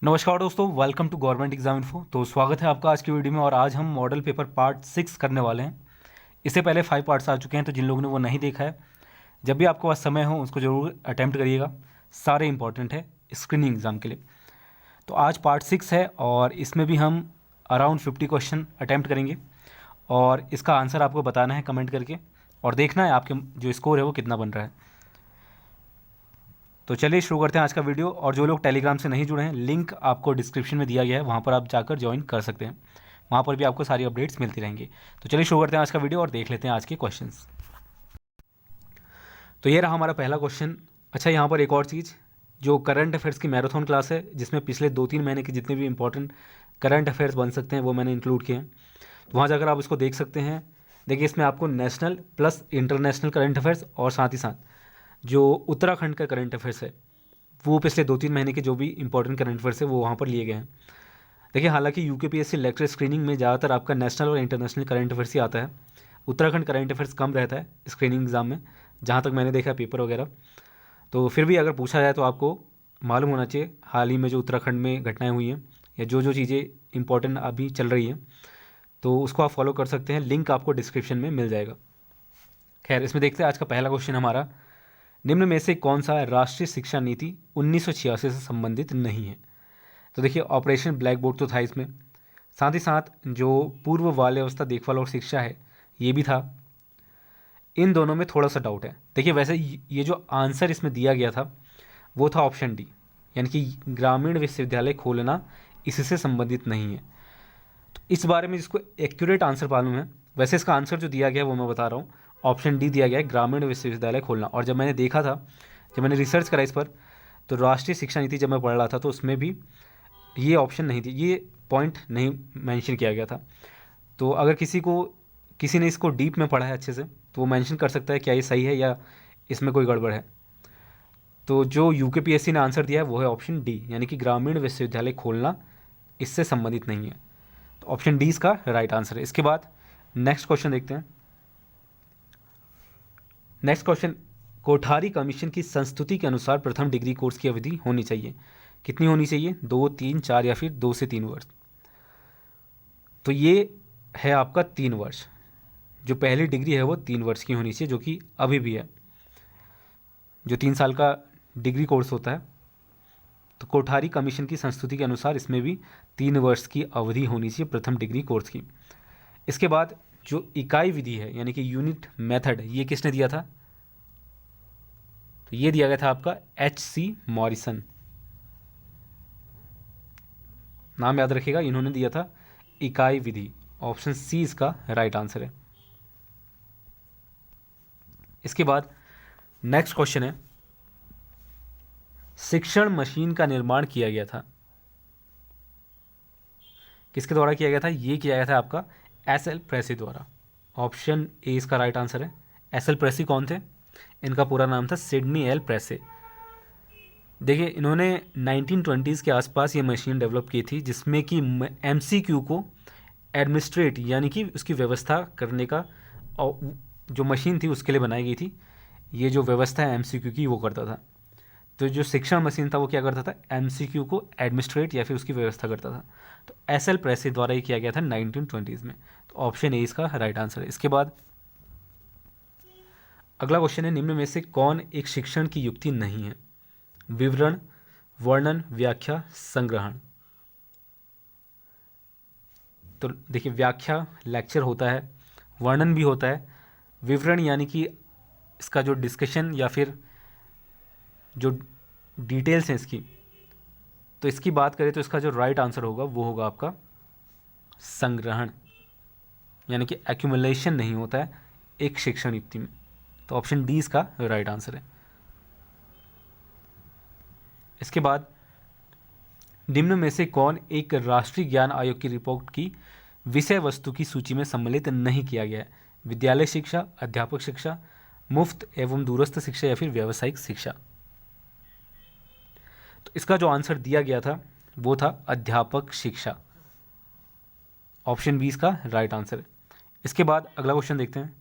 नमस्कार दोस्तों, welcome to government exam info. तो स्वागत है आपका आज की वीडियो में। और आज हम मॉडल पेपर पार्ट 6 करने वाले हैं। इससे पहले 5 पार्ट्स आ चुके हैं, तो जिन लोगों ने वो नहीं देखा है, जब भी आपके पास समय हो उसको ज़रूर अटैम्प्ट करिएगा। सारे इंपॉर्टेंट है स्क्रीनिंग एग्ज़ाम के लिए। तो आज पार्ट 6 है और इसमें भी हम अराउंड 50 क्वेश्चन अटैम्प्ट करेंगे और इसका आंसर आपको बताना है कमेंट करके, और देखना है आपके जो स्कोर है वो कितना बन रहा है। तो चलिए शुरू करते हैं आज का वीडियो। और जो लोग टेलीग्राम से नहीं जुड़े हैं, लिंक आपको डिस्क्रिप्शन में दिया गया है, वहाँ पर आप जाकर ज्वाइन कर सकते हैं। वहाँ पर भी आपको सारी अपडेट्स मिलती रहेंगी। तो चलिए शुरू करते हैं आज का वीडियो और देख लेते हैं आज के क्वेश्चंस। तो ये रहा हमारा पहला क्वेश्चन। अच्छा, यहाँ पर एक और चीज़, जो करंट अफेयर्स की मैराथन क्लास है, जिसमें पिछले 2-3 महीने के जितने भी इंपॉर्टेंट करंट अफेयर्स बन सकते हैं वो मैंने इंक्लूड किए हैं। तो वहाँ जाकर आप इसको देख सकते हैं। देखिए, इसमें आपको national plus international current affairs और साथ ही साथ जो उत्तराखंड का करंट अफेयर्स है, वो पिछले 2-3 महीने के जो भी इंपॉर्टेंट करंट अफेयर्स है वो वहाँ पर लिए गए हैं। देखिए, हालांकि यूकेपीएससी लेक्चर स्क्रीनिंग में ज़्यादातर आपका नेशनल और इंटरनेशनल करंट अफेयर्स ही आता है। उत्तराखंड करंट अफेयर्स कम रहता है स्क्रीनिंग एग्ज़ाम में, जहाँ तक मैंने देखा पेपर वगैरह। तो फिर भी अगर पूछा जाए तो आपको मालूम होना चाहिए हाल ही में जो उत्तराखंड में घटनाएँ हुई हैं या जो जो चीज़ें इंपॉर्टेंट अभी चल रही हैं, तो उसको आप फॉलो कर सकते हैं। लिंक आपको डिस्क्रिप्शन में मिल जाएगा। खैर, इसमें देखते हैं आज का पहला क्वेश्चन हमारा, निम्न में से कौन सा राष्ट्रीय शिक्षा नीति 1986 से संबंधित नहीं है। तो देखिए, ऑपरेशन ब्लैक बोर्ड तो था इसमें, साथ ही साथ जो पूर्व बाल अवस्था देखभाल और शिक्षा है ये भी था। इन दोनों में थोड़ा सा डाउट है। देखिए, वैसे ये जो आंसर इसमें दिया गया था वो था ऑप्शन डी, यानी कि ग्रामीण विश्वविद्यालय खोलना इससे संबंधित नहीं है। तो इस बारे में जिसको एक्यूरेट आंसर मालूम है, वैसे इसका आंसर जो दिया गया है वो मैं बता रहा हूँ। ऑप्शन डी दिया गया है, ग्रामीण विश्वविद्यालय खोलना। और जब मैंने देखा था, जब मैंने रिसर्च करा इस पर, तो राष्ट्रीय शिक्षा नीति जब मैं पढ़ रहा था तो उसमें भी ये ऑप्शन नहीं थी, ये पॉइंट नहीं मेंशन किया गया था। तो अगर किसी ने इसको डीप में पढ़ा है अच्छे से, तो वो मेंशन कर सकता है क्या ये सही है या इसमें कोई गड़बड़ है। तो जो यूकेपीएससी ने आंसर दिया है वो है ऑप्शन डी, यानी कि ग्रामीण विश्वविद्यालय खोलना इससे संबंधित नहीं है। तो ऑप्शन डी इसका राइट आंसर है। इसके बाद नेक्स्ट क्वेश्चन देखते हैं। नेक्स्ट क्वेश्चन, कोठारी कमीशन की संस्तुति के अनुसार प्रथम डिग्री कोर्स की अवधि होनी चाहिए। कितनी होनी चाहिए? 2, 3, 4 या फिर 2 से 3 वर्ष। तो ये है आपका 3 वर्ष। जो पहली डिग्री है वो 3 वर्ष की होनी चाहिए, जो कि अभी भी है, जो 3 साल का डिग्री कोर्स होता है। तो कोठारी कमीशन की संस्तुति के अनुसार इसमें भी 3 वर्ष की अवधि होनी चाहिए प्रथम डिग्री कोर्स की। इसके बाद जो इकाई विधि है, यानी कि यूनिट मेथड, ये किसने दिया था? तो ये दिया गया था आपका H.C. मॉरिसन। नाम याद रखिएगा, इन्होंने दिया था इकाई विधि। ऑप्शन सी इसका राइट आंसर है। इसके बाद नेक्स्ट क्वेश्चन है, शिक्षण मशीन का निर्माण किया गया था, किसके द्वारा किया गया था? ये किया गया था आपका एस.एल. प्रेसी द्वारा। ऑप्शन ए इसका राइट आंसर है। एस.एल. प्रेसी कौन थे? इनका पूरा नाम था सिडनी एल प्रेसे। देखिए, इन्होंने 1920s के आसपास ये मशीन डेवलप की थी, जिसमें कि एमसीक्यू को एडमिनिस्ट्रेट, यानी कि उसकी व्यवस्था करने का, और जो मशीन थी उसके लिए बनाई गई थी। ये जो व्यवस्था है एमसीक्यू की वो करता था। तो जो शिक्षण मशीन था वो क्या करता था? एमसीक्यू को एडमिनिस्ट्रेट या फिर उसकी व्यवस्था करता था। तो एस.एल. प्रेसे द्वारा ये किया गया था 1920s में। तो ऑप्शन ए इसका राइट आंसर है। इसके बाद अगला क्वेश्चन है, निम्न में से कौन एक शिक्षण की युक्ति नहीं है? विवरण, वर्णन, व्याख्या, संग्रहण। तो देखिए, व्याख्या लेक्चर होता है, वर्णन भी होता है, विवरण यानी कि इसका जो डिस्कशन या फिर जो डिटेल्स हैं इसकी, तो इसकी बात करें तो इसका जो राइट आंसर होगा वो होगा आपका संग्रहण, यानी कि एक्यूमुलेशन नहीं होता है एक शिक्षण युक्ति में। तो ऑप्शन डी इसका राइट आंसर है। इसके बाद निम्न में से कौन एक राष्ट्रीय ज्ञान आयोग की रिपोर्ट की विषय वस्तु की सूची में सम्मिलित नहीं किया गया है? विद्यालय शिक्षा, अध्यापक शिक्षा, मुफ्त एवं दूरस्थ शिक्षा या फिर व्यावसायिक शिक्षा। तो इसका जो आंसर दिया गया था वो था अध्यापक शिक्षा। ऑप्शन बी इसका राइट आंसर है। इसके बाद अगला क्वेश्चन देखते हैं।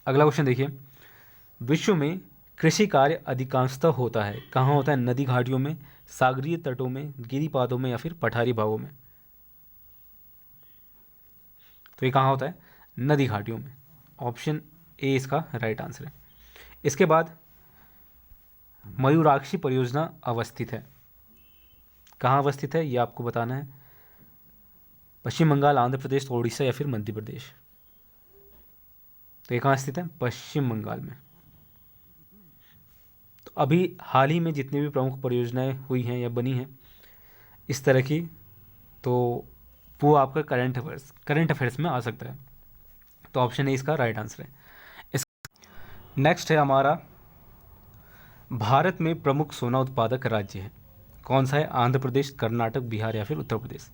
अगला क्वेश्चन देखिए, विश्व में कृषि कार्य अधिकांशतः होता है कहाँ होता है? नदी घाटियों में, सागरीय तटों में, गिरिपादों में या फिर पठारी भागों में। तो ये कहाँ होता है? नदी घाटियों में। ऑप्शन ए इसका राइट आंसर है। इसके बाद मयूराक्षी परियोजना अवस्थित है, कहाँ अवस्थित है ये आपको बताना है। पश्चिम बंगाल, आंध्र प्रदेश, उड़ीसा या फिर मध्य प्रदेश। तो ये कहाँ स्थित है? पश्चिम बंगाल में। तो अभी हाल ही में जितनी भी प्रमुख परियोजनाएं हुई हैं या बनी हैं इस तरह की, तो वो आपका करंट अफेयर्स में आ सकता है। तो ऑप्शन ए इसका राइट आंसर है। इस नेक्स्ट है हमारा, भारत में प्रमुख सोना उत्पादक राज्य है, कौन सा है? आंध्र प्रदेश, कर्नाटक, बिहार या फिर उत्तर प्रदेश।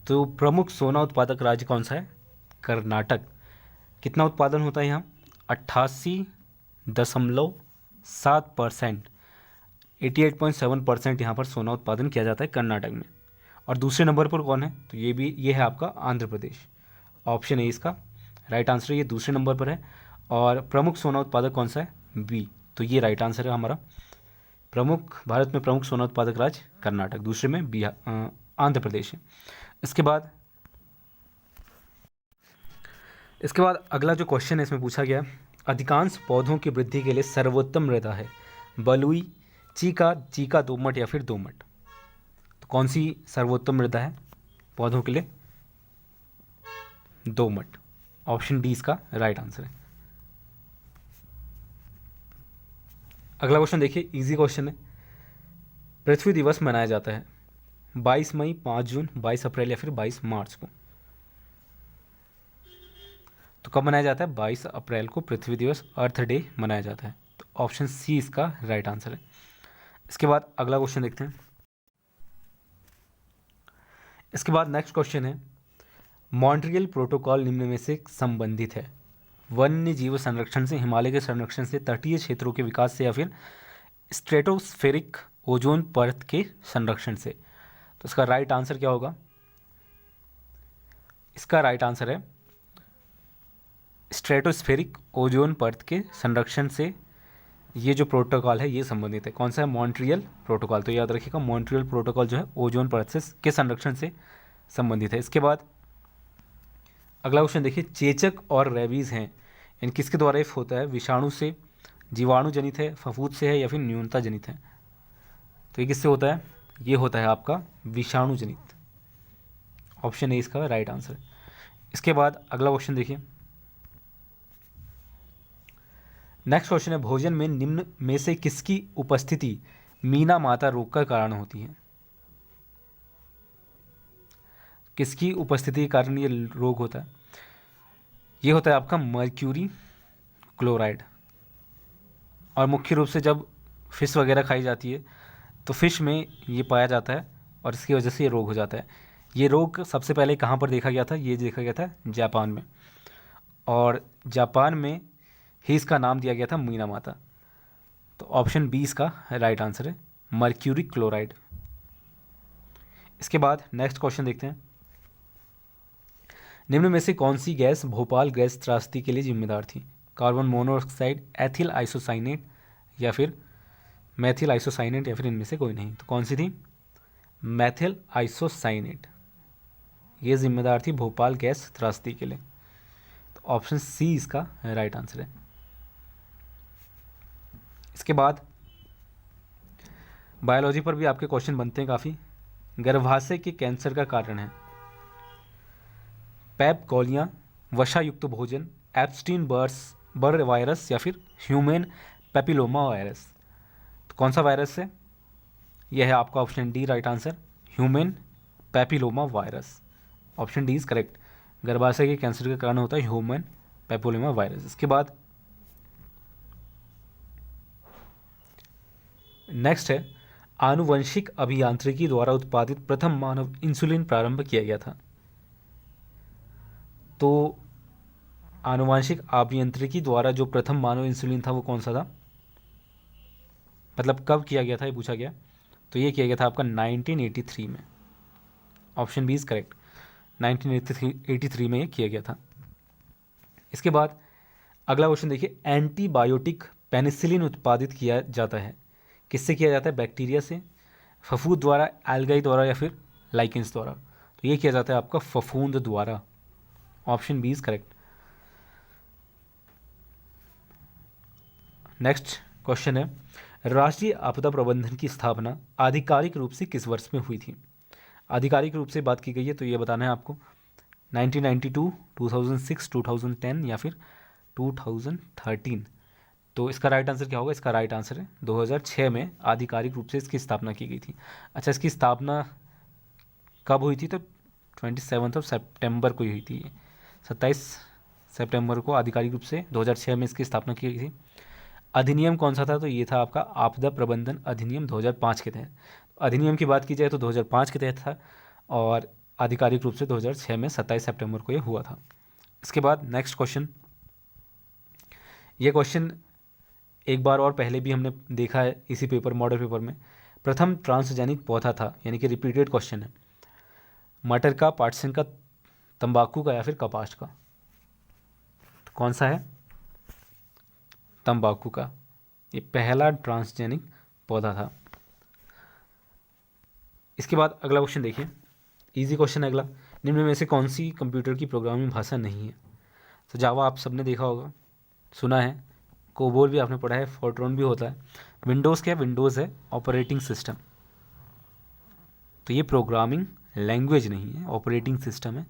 तो प्रमुख सोना उत्पादक राज्य कौन सा है? कर्नाटक। कितना उत्पादन होता है यहाँ? 88.7%, 88.7% यहाँ पर सोना उत्पादन किया जाता है कर्नाटक में। और दूसरे नंबर पर कौन है? तो ये है आपका आंध्र प्रदेश। ऑप्शन ए इसका राइट आंसर है, ये दूसरे नंबर पर है। और प्रमुख सोना उत्पादक कौन सा है? बी। तो ये राइट आंसर है हमारा। भारत में प्रमुख सोना उत्पादक राज्य कर्नाटक, दूसरे में बिहार, आंध्र प्रदेश है। इसके बाद अगला जो क्वेश्चन है इसमें पूछा गया, अधिकांश पौधों की वृद्धि के लिए सर्वोत्तम मृदा है बलुई, चीका, दोमट या फिर दोमट। तो कौन सी सर्वोत्तम मृदा है पौधों के लिए? दोमट। ऑप्शन डी इसका राइट आंसर है। अगला क्वेश्चन देखिए, इजी क्वेश्चन है। पृथ्वी दिवस मनाया जाता है 22 मई, 5 जून, 22 अप्रैल या फिर 22 मार्च को। तो कब मनाया जाता है? 22 अप्रैल को पृथ्वी दिवस, अर्थ डे मनाया जाता है। तो ऑप्शन सी इसका राइट आंसर है। इसके बाद अगला क्वेश्चन देखते हैं। इसके बाद नेक्स्ट क्वेश्चन है, मॉन्ट्रियल प्रोटोकॉल निम्न में से संबंधित है? वन्य जीव संरक्षण से, हिमालय के संरक्षण से, तटीय क्षेत्रों के विकास से या फिर स्ट्रेटोस्फेरिक ओजोन परत के संरक्षण से। तो इसका राइट आंसर क्या होगा? इसका राइट आंसर है स्ट्रेटोस्फेरिक ओजोन परत के संरक्षण से ये जो प्रोटोकॉल है ये संबंधित है। कौन सा है? Montreal protocol. तो याद रखिएगा, मॉन्ट्रियल प्रोटोकॉल जो है ओजोन परत से के संरक्षण से संबंधित है। इसके बाद अगला क्वेश्चन देखिए, चेचक और रेबीज़ हैं, इन किसके द्वारा होता है? विषाणु से, जीवाणु जनित है, फफूंद से है या फिर न्यूनता जनित है? तो ये किससे होता है? ये होता है आपका विषाणु जनित। ऑप्शन ए इसका राइट आंसर। इसके बाद अगला क्वेश्चन देखिए, नेक्स्ट क्वेश्चन है, भोजन में निम्न में से किसकी उपस्थिति मीना माता रोग का कारण होती है? किसकी उपस्थिति के कारण ये रोग होता है? ये होता है आपका मर्क्यूरी क्लोराइड। और मुख्य रूप से जब फिश वगैरह खाई जाती है तो फिश में ये पाया जाता है और इसकी वजह से ये रोग हो जाता है। ये रोग सबसे पहले कहाँ पर देखा गया था? ये देखा गया था जापान में, और जापान में ही इसका नाम दिया गया था मीना माता। तो ऑप्शन बी इसका राइट आंसर है, मर्क्यूरी क्लोराइड। इसके बाद नेक्स्ट क्वेश्चन देखते हैं, निम्न में से कौन सी गैस भोपाल गैस त्रासदी के लिए जिम्मेदार थी? कार्बन मोनोऑक्साइड, एथिल आइसोसाइनेट या फिर मैथिल आइसोसाइनेट या फिर इनमें से कोई नहीं। तो कौन सी थी? मैथिल आइसोसाइनेट, ये जिम्मेदार थी भोपाल गैस त्रासदी के लिए। तो ऑप्शन सी इसका राइट आंसर है। इसके बाद बायोलॉजी पर भी आपके क्वेश्चन बनते हैं काफ़ी। गर्भाशय के कैंसर का कारण है पैप गौलियाँ, वसा युक्त भोजन, एप्स्टीन बर्ड वायरस या फिर ह्यूमन पेपिलोमा वायरस। तो कौन सा वायरस है? यह है आपका option D right answer, human papilloma virus. Option D is correct. गर्भाशय के कैंसर का कारण होता है ह्यूमन पेपिलोमा वायरस। इसके बाद नेक्स्ट है, आनुवंशिक अभियांत्रिकी द्वारा उत्पादित प्रथम मानव इंसुलिन प्रारंभ किया गया था। तो आनुवंशिक अभियांत्रिकी द्वारा जो प्रथम मानव इंसुलिन था वो कौन सा था? मतलब कब किया गया था ये पूछा गया। तो ये किया गया था आपका 1983 में। ऑप्शन बी इज करेक्ट, 1983 में ये किया गया था। इसके बाद अगला क्वेश्चन देखिए, एंटीबायोटिक पेनिसिलिन उत्पादित किया जाता है? किससे किया जाता है? बैक्टीरिया से, फफूंद द्वारा, एल्गाई द्वारा या फिर लाइकेंस द्वारा? तो ये किया जाता है आपका फफूंद द्वारा। Option B is correct. Next question है, राष्ट्रीय आपदा प्रबंधन की स्थापना आधिकारिक रूप से किस वर्ष में हुई थी? आधिकारिक रूप से बात की गई है तो ये बताना है आपको 1992, 2006, 2010 या फिर 2013। तो इसका राइट आंसर क्या होगा? इसका राइट आंसर है 2006 में आधिकारिक रूप से इसकी स्थापना की गई थी। अच्छा, इसकी स्थापना कब हुई थी? तो 27 सितंबर को हुई थी। 27 सितंबर को आधिकारिक रूप से 2006 में इसकी स्थापना की गई थी। अधिनियम कौन सा था? तो ये था आपका आपदा प्रबंधन अधिनियम 2005 के तहत। अधिनियम की बात की जाए तो 2005 के तहत था और आधिकारिक रूप से 2006 में 27 सितंबर को ये हुआ था। इसके बाद नेक्स्ट क्वेश्चन, ये क्वेश्चन एक बार और पहले भी हमने देखा है इसी पेपर, मॉडल पेपर में। प्रथम ट्रांसजेनिक पौधा था, यानी कि रिपीटेड क्वेश्चन है। मटर का, पाटसन का, तंबाकू का या फिर कपास का? तो कौन सा है? तंबाकू का। ये पहला ट्रांसजेनिक पौधा था। इसके बाद अगला क्वेश्चन देखिए, इजी क्वेश्चन है अगला। निम्न में से कौन सी कंप्यूटर की प्रोग्रामिंग भाषा नहीं है? तो जावा आप सबने देखा होगा, सुना है। कोबोल भी आपने पढ़ा है, फोर्ट्रॉन भी होता है। विंडोज़ क्या है? विंडोज़ है ऑपरेटिंग सिस्टम। तो ये प्रोग्रामिंग लैंग्वेज नहीं है, ऑपरेटिंग सिस्टम है।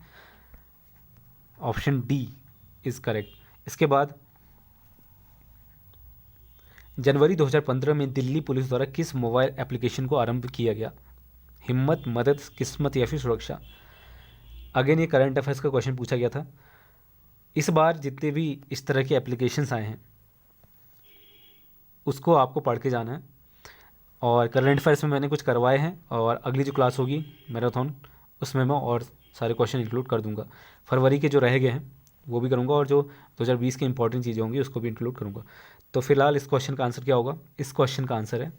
Option D is correct. इसके बाद जनवरी 2015 में दिल्ली पुलिस द्वारा किस मोबाइल एप्लीकेशन को आरंभ किया गया? हिम्मत, मदद, किस्मत या फिर सुरक्षा? अगेन ये करंट अफेयर्स का क्वेश्चन पूछा गया था। इस बार जितने भी इस तरह के एप्लीकेशंस आए हैं उसको आपको पढ़ के जाना है। और करंट अफेयर्स में मैंने कुछ करवाए हैं और अगली जो क्लास होगी मैराथन, उसमें मैं और सारे क्वेश्चन इंक्लूड कर दूंगा। फरवरी के जो रह गए हैं वो भी करूंगा और जो 2020 की इंपॉर्टेंट चीज़ें होंगी उसको भी इंक्लूड करूंगा। तो फिलहाल इस क्वेश्चन का आंसर क्या होगा? इस क्वेश्चन का आंसर है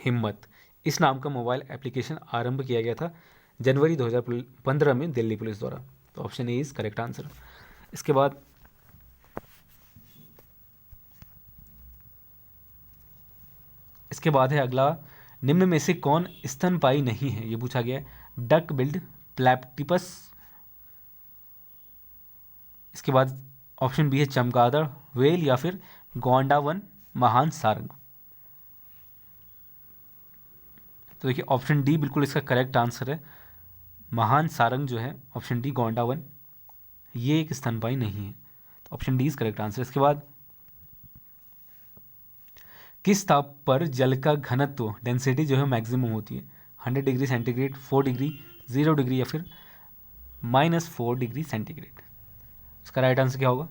हिम्मत। इस नाम का मोबाइल एप्लीकेशन आरंभ किया गया था जनवरी 2015 में दिल्ली पुलिस द्वारा। तो option A is correct answer. इसके बाद है अगला, निम्न में से कौन स्तनपायी नहीं है? ये पूछा गया है। Duck billed, platypus. इसके बाद ऑप्शन बी है चमगादड़, व्हेल या फिर गोंडावन महान सारंग। तो देखिए ऑप्शन डी बिल्कुल इसका करेक्ट आंसर है। महान सारंग जो है ऑप्शन डी गोंडावन, ये एक स्तनपायी नहीं है। तो option D is correct answer. इसके बाद किस ताप पर जल का घनत्व, डेंसिटी जो है मैक्सिमम होती है? 100 डिग्री सेंटीग्रेड, 4 डिग्री, 0 डिग्री या फिर -4 डिग्री सेंटीग्रेड? इसका राइट आंसर क्या होगा?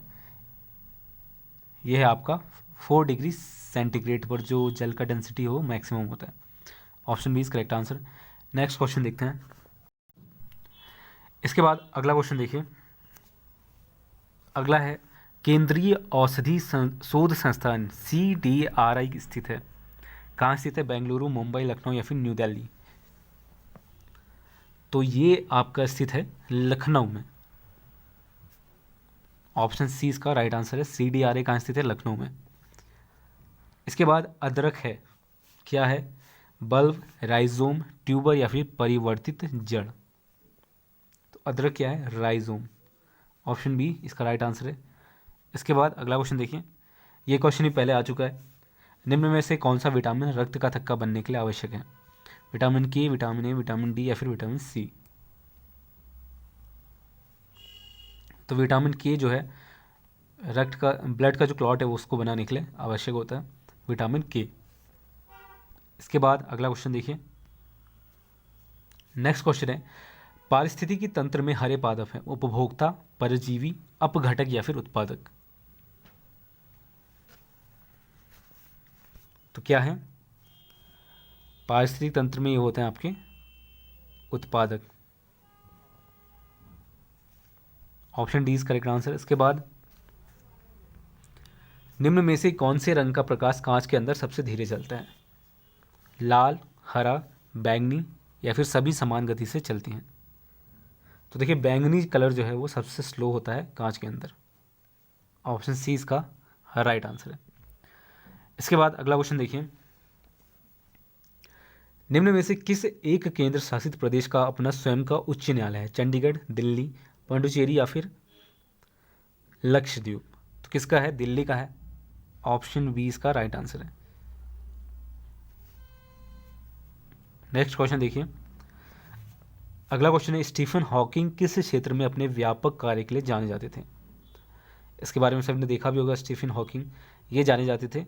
यह है आपका 4 डिग्री सेंटीग्रेड पर जो जल का डेंसिटी हो मैक्सिमम होता है। Option B is correct answer. Next question देखते हैं। इसके बाद अगला क्वेश्चन देखिए, अगला है केंद्रीय औषधि शोध संस्थान CDRI स्थित है? कहाँ स्थित है? बेंगलुरु, मुंबई, लखनऊ या फिर न्यू दिल्ली? तो ये आपका स्थित है लखनऊ में। ऑप्शन सी इसका राइट आंसर है। CDRI कहाँ स्थित है? लखनऊ में। इसके बाद अदरक है, क्या है? बल्ब, राइजोम, ट्यूबर या फिर परिवर्तित जड़? तो अदरक क्या है? राइजोम। ऑप्शन बी इसका राइट आंसर है। इसके बाद अगला क्वेश्चन देखिए, ये क्वेश्चन ही पहले आ चुका है। निम्न में से कौन सा विटामिन रक्त का थक्का बनने के लिए आवश्यक है? विटामिन के, विटामिन ए, विटामिन डी या फिर विटामिन सी? तो विटामिन के जो है रक्त का, ब्लड का जो क्लॉट है वो उसको बनाने के लिए आवश्यक होता है, विटामिन के। इसके बाद अगला क्वेश्चन देखिए, नेक्स्ट क्वेश्चन है पारिस्थितिकी तंत्र में हरे पादप हैं? उपभोक्ता, परजीवी, अपघटक या फिर उत्पादक? तो क्या है? पारिस्थितिक तंत्र में ये होते हैं आपके उत्पादक। Option D is correct answer. इसके बाद निम्न में से कौन से रंग का प्रकाश कांच के अंदर सबसे धीरे चलता है? लाल, हरा, बैंगनी या फिर सभी समान गति से चलती हैं? तो देखिए बैंगनी कलर जो है वो सबसे स्लो होता है कांच के अंदर। ऑप्शन सी इसका राइट आंसर है। इसके बाद अगला क्वेश्चन देखिए, निम्न में से किस एक केंद्र शासित प्रदेश का अपना स्वयं का उच्च न्यायालय है? चंडीगढ़, दिल्ली, पुडुचेरी या फिर लक्षद्वीप? तो किसका है? दिल्ली का है। ऑप्शन बी इसका राइट आंसर है। नेक्स्ट क्वेश्चन देखिए, अगला क्वेश्चन है, स्टीफन हॉकिंग किस क्षेत्र में अपने व्यापक कार्य के लिए जाने जाते थे? इसके बारे में सबने देखा भी होगा। स्टीफन हॉकिंग ये जाने जाते थे,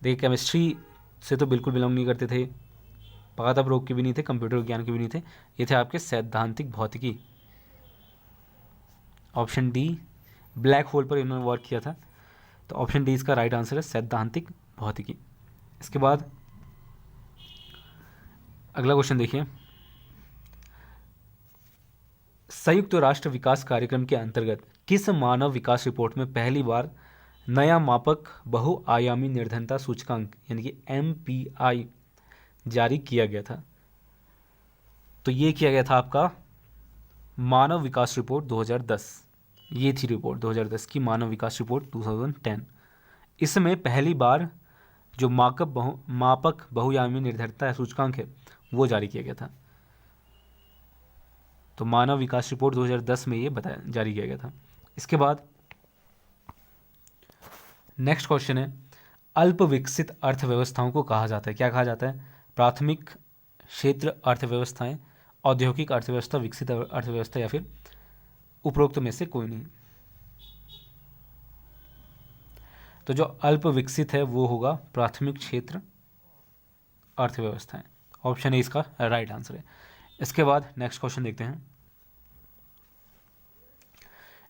देखिए केमिस्ट्री से तो बिल्कुल बिलोंग नहीं करते थे, पादप रोग के भी नहीं थे, कंप्यूटर विज्ञान के भी नहीं थे, ये थे आपके सैद्धांतिक भौतिकी। ऑप्शन डी, ब्लैक होल पर इन्होंने वर्क किया था, तो ऑप्शन डी इसका राइट आंसर है, सैद्धांतिक भौतिकी। इसके बाद अगला क्वेश्चन देखिए, संयुक्त राष्ट्र विकास कार्यक्रम के अंतर्गत किस मानव विकास रिपोर्ट में पहली बार नया मापक बहुआयामी निर्धनता सूचकांक यानी कि MPI जारी किया गया था? तो ये किया गया था आपका मानव विकास रिपोर्ट 2010। ये थी रिपोर्ट 2010 की मानव विकास रिपोर्ट 2010। इसमें पहली बार जो मापक बहुआयामी निर्धनता सूचकांक है वो जारी किया गया था। तो मानव विकास रिपोर्ट 2010 में ये जारी किया गया था। इसके बाद नेक्स्ट क्वेश्चन है, अल्प विकसित अर्थव्यवस्थाओं को कहा जाता है, क्या कहा जाता है? प्राथमिक क्षेत्र अर्थव्यवस्थाएं, औद्योगिक अर्थव्यवस्था, विकसित अर्थव्यवस्था या फिर उपरोक्त में से कोई नहीं। तो जो अल्प विकसित है वो होगा प्राथमिक क्षेत्र अर्थव्यवस्थाएं। ऑप्शन ए इसका राइट आंसर है। इसके बाद नेक्स्ट क्वेश्चन देखते हैं,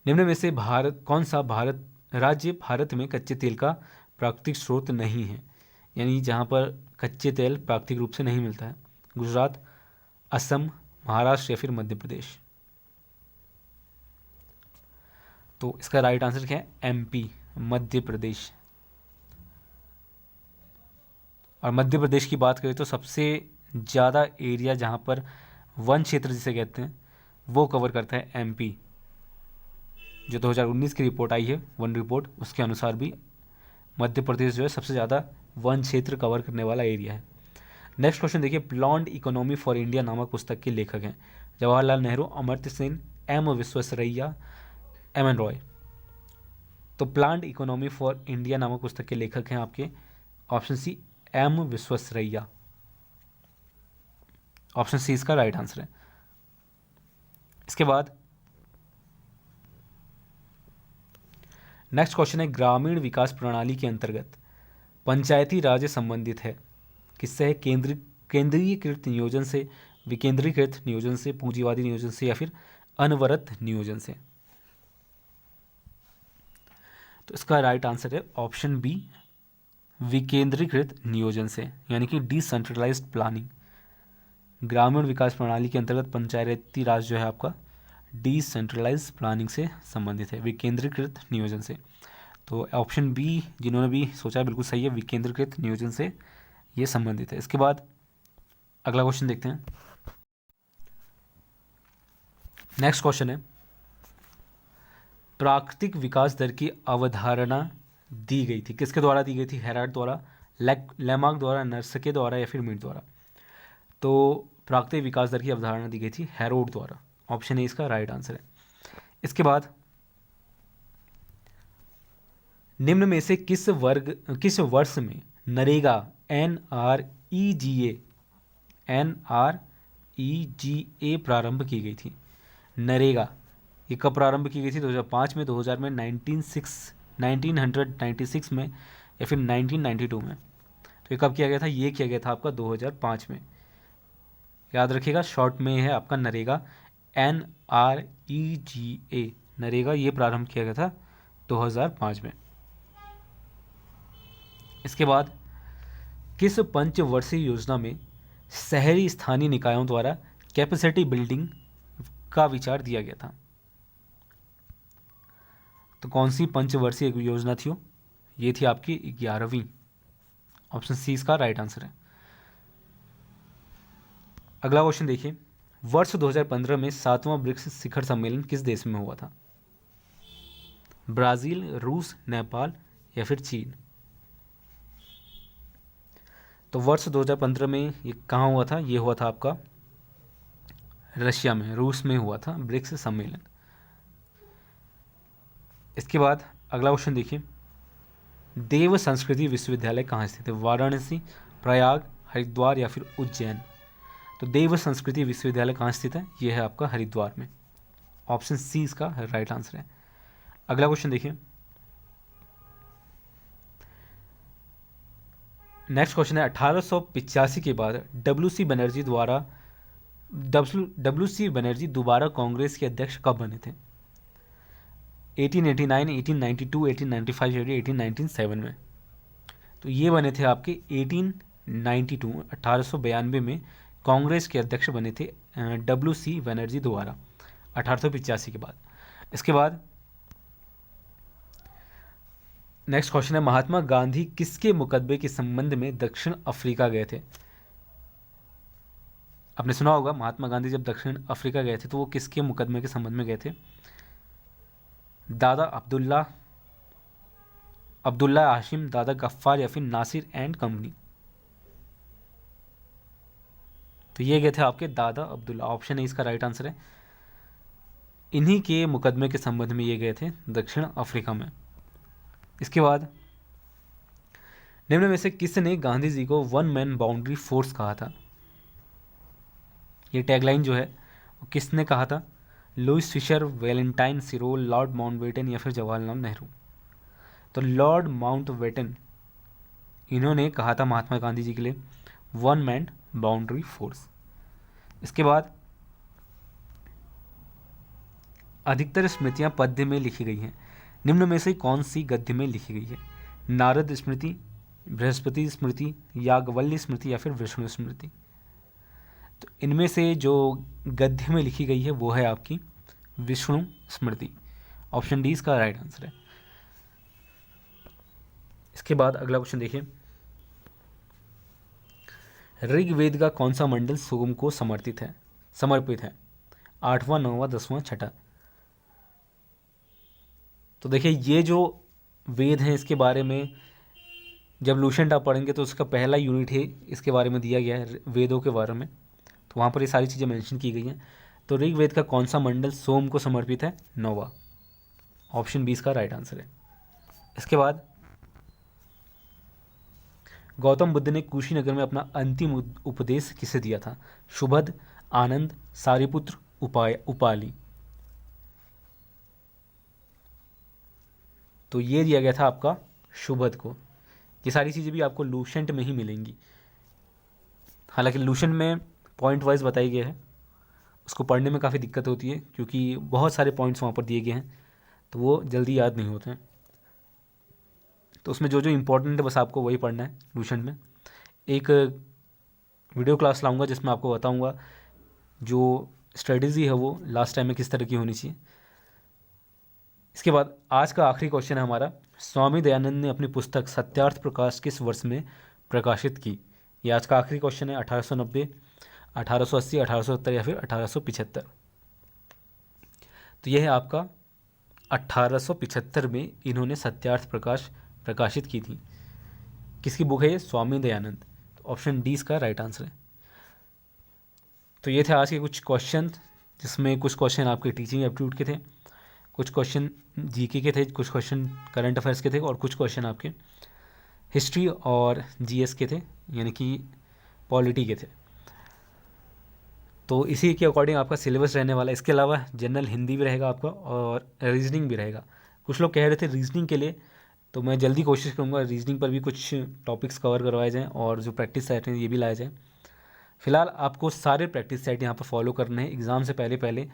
निम्न में से कौन सा राज्य भारत में कच्चे तेल का प्राकृतिक स्रोत नहीं है, यानी जहां पर कच्चे तेल प्राकृतिक रूप से नहीं मिलता है? गुजरात, असम, महाराष्ट्र या फिर मध्य प्रदेश? तो इसका राइट आंसर क्या है? MP, मध्य प्रदेश। और मध्य प्रदेश की बात करें तो सबसे ज़्यादा एरिया जहाँ पर वन क्षेत्र जिसे कहते हैं वो कवर करता है MP। जो 2019 की रिपोर्ट आई है वन रिपोर्ट, उसके अनुसार भी मध्य प्रदेश जो है सबसे ज़्यादा वन क्षेत्र कवर करने वाला एरिया है। नेक्स्ट क्वेश्चन देखिए, प्लान्ड इकोनॉमी फॉर इंडिया नामक पुस्तक के लेखक हैं जवाहरलाल नेहरू, अमर्त्य सेन, M विश्वेश्वरैया, MN रॉय। तो प्लान्ड इकोनॉमी फॉर इंडिया नामक पुस्तक के लेखक हैं आपके option C M Visvesvaraya. Option C इसका राइट आंसर है। इसके बाद नेक्स्ट क्वेश्चन है, ग्रामीण विकास प्रणाली के अंतर्गत पंचायती राज संबंधित है किससे है? केंद्रीयकृत नियोजन से, विकेंद्रीकृत नियोजन से, पूंजीवादी नियोजन से या फिर अनवरत नियोजन से? तो इसका राइट आंसर है ऑप्शन बी, विकेंद्रीकृत नियोजन से, यानी कि डिसेंट्रलाइज्ड प्लानिंग। ग्रामीण विकास प्रणाली के अंतर्गत पंचायती राज जो है आपका डिसेंट्रलाइज्ड प्लानिंग से संबंधित है, विकेंद्रीकृत नियोजन से। तो ऑप्शन बी जिन्होंने भी सोचा बिल्कुल सही है, विकेंद्रीकृत नियोजन से ये संबंधित है। इसके बाद अगला क्वेश्चन देखते हैं। नेक्स्ट क्वेश्चन है, प्राकृतिक विकास दर की अवधारणा दी गई थी, किसके द्वारा दी गई थी? हेराल्ड द्वारा, लेमार्क द्वारा, नर्सके द्वारा या फिर मीट द्वारा? तो प्राकृतिक विकास दर की अवधारणा दी गई थी हेरोल्ड द्वारा। ऑप्शन ए इसका राइट आंसर है। इसके बाद निम्न में से किस वर्ष में नरेगा NREGA प्रारंभ की गई थी? नरेगा ये कब प्रारंभ की गई थी? 2005 में, 2000 में, 1996 में या फिर 1992 में? तो ये कब किया गया था? ये किया गया था आपका 2005 में। याद रखिएगा, शॉर्ट में है आपका नरेगा, NREGA, नरेगा ये प्रारंभ किया गया था 2005 में। इसके बाद किस पंचवर्षीय योजना में शहरी स्थानीय निकायों द्वारा कैपेसिटी बिल्डिंग का विचार दिया गया था? तो कौन सी पंचवर्षीय योजना थी वो? ये थी आपकी 11वीं। ऑप्शन सी इसका राइट आंसर है। अगला क्वेश्चन देखिए, वर्ष 2015 में 7वां ब्रिक्स शिखर सम्मेलन किस देश में हुआ था? ब्राज़ील, रूस, नेपाल या फिर चीन? तो वर्ष 2015 में ये कहाँ हुआ था? ये हुआ था आपका रशिया में, रूस में हुआ था ब्रिक्स सम्मेलन। इसके बाद अगला क्वेश्चन देखिए, देव संस्कृति विश्वविद्यालय कहाँ स्थित है? वाराणसी, प्रयाग, हरिद्वार या फिर उज्जैन? तो देव संस्कृति विश्वविद्यालय कहाँ स्थित है? यह है आपका हरिद्वार में। ऑप्शन सी इसका राइट आंसर है। अगला क्वेश्चन देखिए, नेक्स्ट क्वेश्चन है 1885 के बाद डब्ल्यू.सी. बनर्जी दोबारा कांग्रेस के अध्यक्ष कब बने थे? 1889, 1892, 1895 या 1897 में? तो ये बने थे आपके 1892 में कांग्रेस के अध्यक्ष बने थे डब्ल्यू.सी. बनर्जी दोबारा 1885 के बाद। इसके बाद नेक्स्ट क्वेश्चन है, महात्मा गांधी किसके मुकदमे के संबंध में दक्षिण अफ्रीका गए थे? आपने सुना होगा महात्मा गांधी जब दक्षिण अफ्रीका गए थे तो वो किसके मुकदमे के संबंध में गए थे? दादा अब्दुल्ला हाशिम, दादा गफ्फार या फिर नासिर एंड कंपनी? तो ये गए थे आपके दादा अब्दुल्ला। ऑप्शन ए इसका राइट आंसर है। इन्हीं के मुकदमे के संबंध में ये गए थे दक्षिण अफ्रीका में। इसके बाद निम्न में से किसने गांधी जी को वन मैन बाउंड्री फोर्स कहा था? ये टैगलाइन जो है वो किसने कहा था? Louis Fisher, Valentine सिरोल, Lord Mountbatten या फिर जवाहरलाल नेहरू? तो लॉर्ड माउंटबेटन इन्होंने कहा था महात्मा गांधी जी के लिए वन मैन बाउंड्री फोर्स। इसके बाद अधिकतर स्मृतियां पद्य में लिखी गई हैं, निम्न में से कौन सी गद्य में लिखी गई है? नारद स्मृति, बृहस्पति स्मृति, याज्ञवल्क्य स्मृति या फिर विष्णु स्मृति? तो इनमें से जो गद्य में लिखी गई है वो है आपकी विष्णु स्मृति। ऑप्शन डी इसका राइट आंसर है। इसके बाद अगला क्वेश्चन देखिए, ऋग्वेद का कौन सा मंडल सोम को समर्पित है? 8वां, 9वां, 10वां, 6? तो देखिए ये जो वेद हैं इसके बारे में जब लूसेंट आप पढ़ेंगे तो उसका पहला यूनिट है इसके बारे में दिया गया है वेदों के बारे में, तो वहाँ पर ये सारी चीज़ें मेंशन की गई हैं। तो ऋग्वेद का कौन सा मंडल सोम को समर्पित है? 9वां। ऑप्शन बी इसका राइट आंसर है। इसके बाद गौतम बुद्ध ने कुशीनगर में अपना अंतिम उपदेश किसे दिया था? शुभद, आनंद, सारिपुत्र, उपाली? तो ये दिया गया था आपका शुभद को। ये सारी चीज़ें भी आपको लूसेंट में ही मिलेंगी, हालांकि लूसेंट में पॉइंट वाइज बताई गया है, उसको पढ़ने में काफ़ी दिक्कत होती है क्योंकि बहुत सारे पॉइंट्स वहाँ पर दिए गए हैं तो वो जल्दी याद नहीं होते हैं। तो उसमें जो जो इम्पोर्टेंट है बस आपको वही पढ़ना है लूसेंट में। एक वीडियो क्लास लाऊंगा जिसमें आपको बताऊंगा जो स्ट्रेटजी है वो लास्ट टाइम में किस तरह की होनी चाहिए। इसके बाद आज का आखिरी क्वेश्चन है हमारा, स्वामी दयानंद ने अपनी पुस्तक सत्यार्थ प्रकाश किस वर्ष में प्रकाशित की? ये आज का आखिरी क्वेश्चन है। 1890, 1880, 1870 या फिर 1875? तो यह है आपका 1875 में इन्होंने सत्यार्थ प्रकाश प्रकाशित की थी। किसकी बुक है ये? स्वामी दयानंद। तो ऑप्शन डी इसका राइट आंसर है। तो ये थे आज के कुछ क्वेश्चन, जिसमें कुछ क्वेश्चन आपके टीचिंग एप्टीट्यूड के थे, कुछ क्वेश्चन जीके के थे, कुछ क्वेश्चन करंट अफेयर्स के थे और कुछ क्वेश्चन आपके हिस्ट्री और जीएस के थे, यानी कि पॉलिटी के थे। तो इसी के अकॉर्डिंग आपका सिलेबस रहने वाला है। इसके अलावा जनरल हिंदी भी रहेगा आपका और रीजनिंग भी रहेगा। कुछ लोग कह रहे थे रीजनिंग के लिए, तो मैं जल्दी कोशिश करूँगा रीजनिंग पर भी कुछ टॉपिक्स कवर करवाए जाएँ और जो प्रैक्टिस सेट हैं ये भी लाए जाएँ। फिलहाल आपको सारे प्रैक्टिस सेट यहाँ पर फॉलो करने हैं। एग्ज़ाम से पहले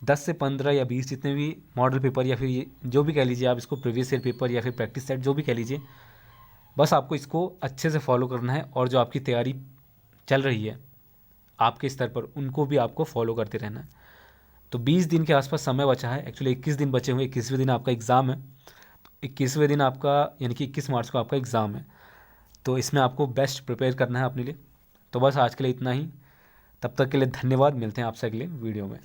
10 से 15 या 20 जितने भी मॉडल पेपर या फिर ये जो भी कह लीजिए आप इसको, प्रीवियस ईयर पेपर या फिर प्रैक्टिस सेट जो भी कह लीजिए, बस आपको इसको अच्छे से फॉलो करना है। और जो आपकी तैयारी चल रही है आपके स्तर पर, उनको भी आपको फॉलो करते रहना है। तो 20 दिन के आसपास समय बचा है, एक्चुअली 21 दिन बचे हुए। 21वें दिन आपका एग्ज़ाम है, 21वें दिन आपका यानी कि 21 मार्च को आपका एग्ज़ाम है। तो इसमें आपको बेस्ट प्रिपेयर करना है अपने लिए। तो बस आज के लिए इतना ही। तब तक के लिए धन्यवाद। मिलते हैं आपसे अगले वीडियो में।